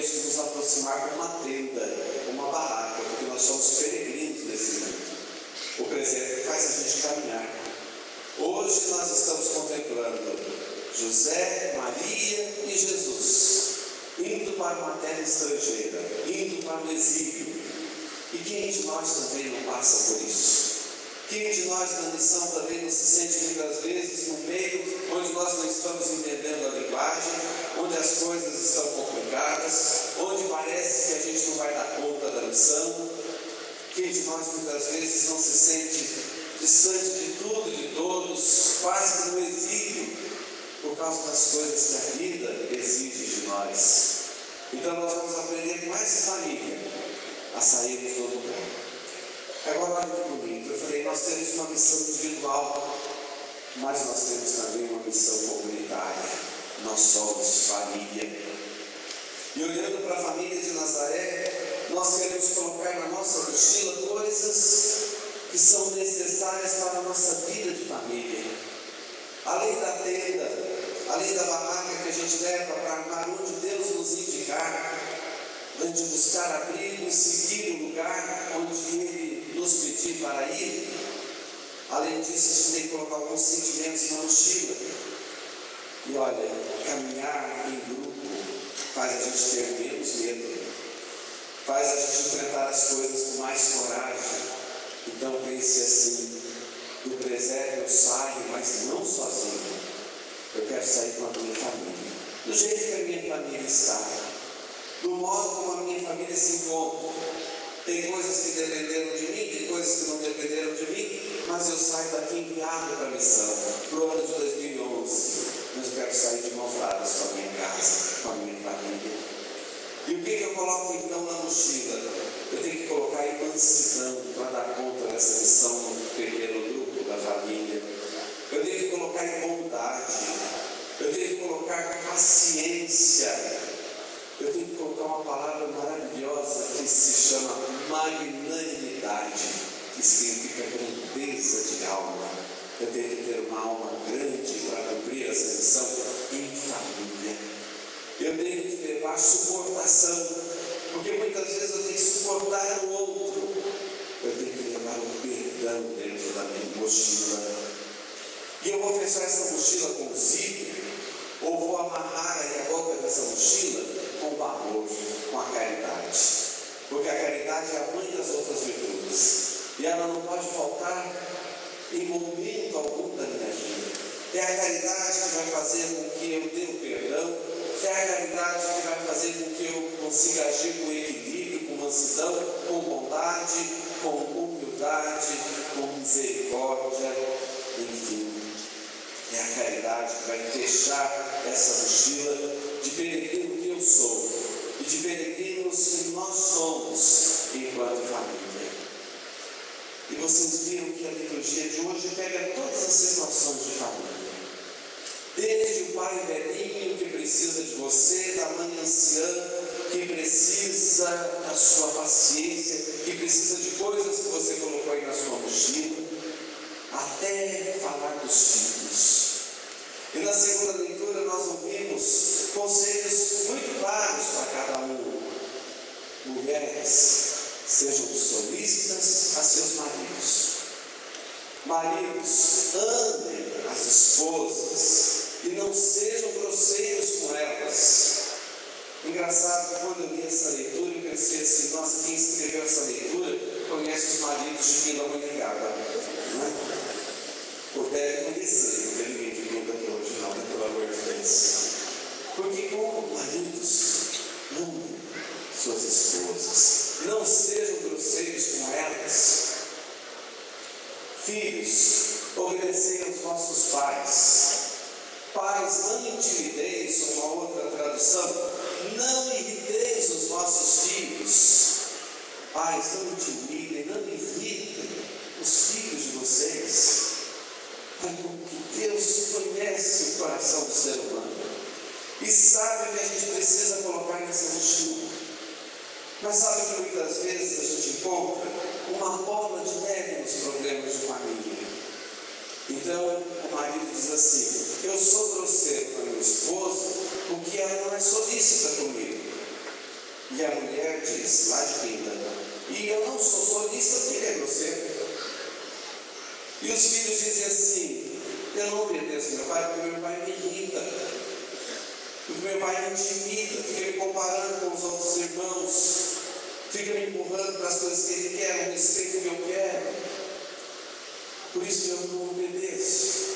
temos que nos aproximar com uma tenda, com uma barraca, porque nós somos peregrinos nesse mundo. O presépio faz a gente caminhar. Hoje nós estamos contemplando José, Maria e Jesus, indo para uma terra estrangeira, indo para o exílio. E quem de nós também não passa por isso? Quem de nós na missão também não se sente muitas vezes no meio onde nós não estamos entendendo a linguagem, onde as coisas estão complicadas, onde parece que a gente não vai dar conta da missão? Quem de nós muitas vezes não se sente distante de tudo e de todos, quase no exílio, por causa das coisas que a vida exige de nós? Então nós vamos aprender com essa família a sairmos do lugar. Agora olha que bonito, eu falei, nós temos uma missão individual, mas nós temos também uma missão comunitária. Nós somos família. E olhando para a família de Nazaré, nós queremos colocar na nossa mochila coisas que são necessárias para a nossa vida de família. Além da tenda, além da barraca que a gente leva para armar onde Deus nos indicar, de buscar abrigo e seguir o lugar onde Ele nos pedir para ir. Além disso, a gente tem que colocar alguns sentimentos na mochila. E olha, caminhar em grupo faz a gente ter menos medo, faz a gente enfrentar as coisas com mais coragem. Então pense assim, do presépio eu saio, mas não sozinho. Eu quero sair com a minha família, do jeito que a minha família está, do modo como a minha família se encontra. Tem coisas que dependeram de mim, tem coisas que não dependeram de mim, mas eu saio daqui enviado para a missão, para o ano de 2011. Mas eu quero sair de mãos dadas com a minha casa, com a minha família. E o que eu coloco então na mochila? Eu tenho que colocar em mansidão para dar conta dessa missão no pequeno grupo da família. Eu tenho que colocar em bondade. Eu tenho que colocar paciência. Eu tenho que colocar uma palavra maravilhosa que se chama magnanimidade, que significa grandeza de alma. Eu tenho que ter uma alma grande para cumprir essa missão em família. Eu tenho que levar suportação, porque muitas vezes eu tenho que suportar o outro. Eu tenho que levar o perdão dentro da minha mochila. E eu vou fechar essa mochila com zíper, ou vou amarrar aí a boca dessa mochila com o amor, com a caridade. Porque a caridade é a mãe das outras virtudes. E ela não pode faltar em momento algum da minha vida. É a caridade que vai fazer com que eu dê o perdão. É a caridade que vai fazer com que eu consiga agir com equilíbrio, com mansidão, com bondade, com humildade, com misericórdia, enfim. É a caridade que vai fechar essa mochila de peregrino que eu sou e de peregrinos que nós somos enquanto família. E vocês viram que a liturgia de hoje pega todas as situações de família. Desde o pai velhinho que precisa de você, da mãe anciã que precisa da sua paciência, que precisa de coisas que você colocou aí na sua mochila, até falar dos filhos. E na segunda leitura nós ouvimos conselhos muito claros para cada um. Mulheres, sejam solícitas a seus maridos. Maridos, amem as esposas e não sejam grosseiros com elas. Engraçado que quando eu li essa leitura eu pensei assim, nossa, quem escreveu essa leitura conhece os maridos de Pindamonhangaba, não é? Ou deve conhecer, não tem ninguém de Pinda aqui hoje não, pelo amor de Deus. Porque como maridos, amem suas esposas, não sejam grosseiros com elas. Filhos, obedecei aos vossos pais. Pais, não intimideis, ou uma outra tradução, não irriteis os vossos filhos. Pais, não intimidem, não irritem os filhos de vocês. Porque Deus conhece o coração do ser humano e sabe o que a gente precisa colocar nessa mochila. Mas sabe que muitas vezes a gente encontra uma bola de neve nos problemas de família. Então o marido diz assim, eu sou grosseiro com a minha esposa porque ela não é solícita comigo. E a mulher diz, lá de Pinda, e eu não sou solista porque ele é grosseiro. E os filhos dizem assim, eu não obedeço meu pai porque meu pai me irrita, porque meu pai me intimida, fica me comparando com os outros irmãos, fica me empurrando para as coisas que ele quer, o respeito que eu quero. Por isso eu não obedeço.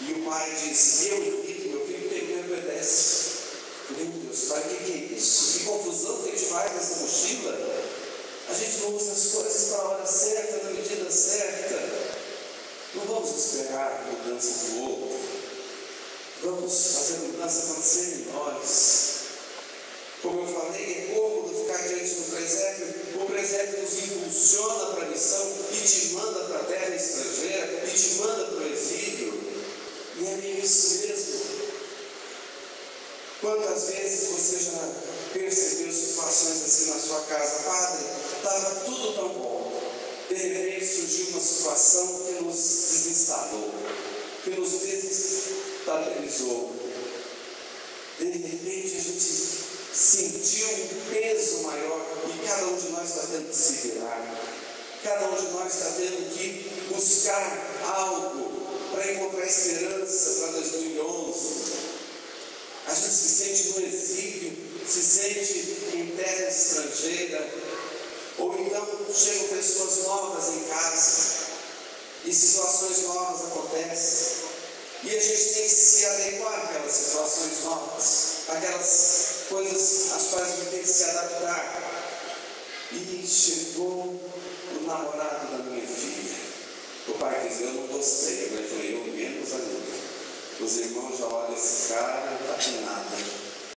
E o pai diz, eu irrito meu filho porque ele me obedece. Meu Deus, pai, o que é isso? Que confusão que a gente faz nessa mochila? A gente não usa as coisas para a hora certa, na medida certa. Não vamos esperar a mudança do outro. Vamos fazer a mudança acontecer em nós. Como eu falei, é cômodo ficar diante do presépio. O presépio nos impulsiona para a missão e te manda para a terra estrangeira e te manda para o exílio. E é meio isso mesmo. Quantas vezes você já percebeu situações assim na sua casa? Padre, estava tudo tão bom. De repente surgiu uma situação que nos desinstalou, que nos desestabilizou. De repente a gente sentiu um peso maior e cada um de nós está tendo que se virar. Cada um de nós está tendo que buscar algo para encontrar esperança para 2011. A gente se sente no exílio, se sente em terra estrangeira, ou então chegam pessoas novas em casa e situações novas acontecem. E a gente tem que se adequar àquelas situações novas, aquelas coisas às quais a gente tem que se adaptar. E chegou o namorado da minha filha. O pai disse, eu não gostei. Eu falei, eu menos ainda. Os irmãos já olham esse cara, não está com nada.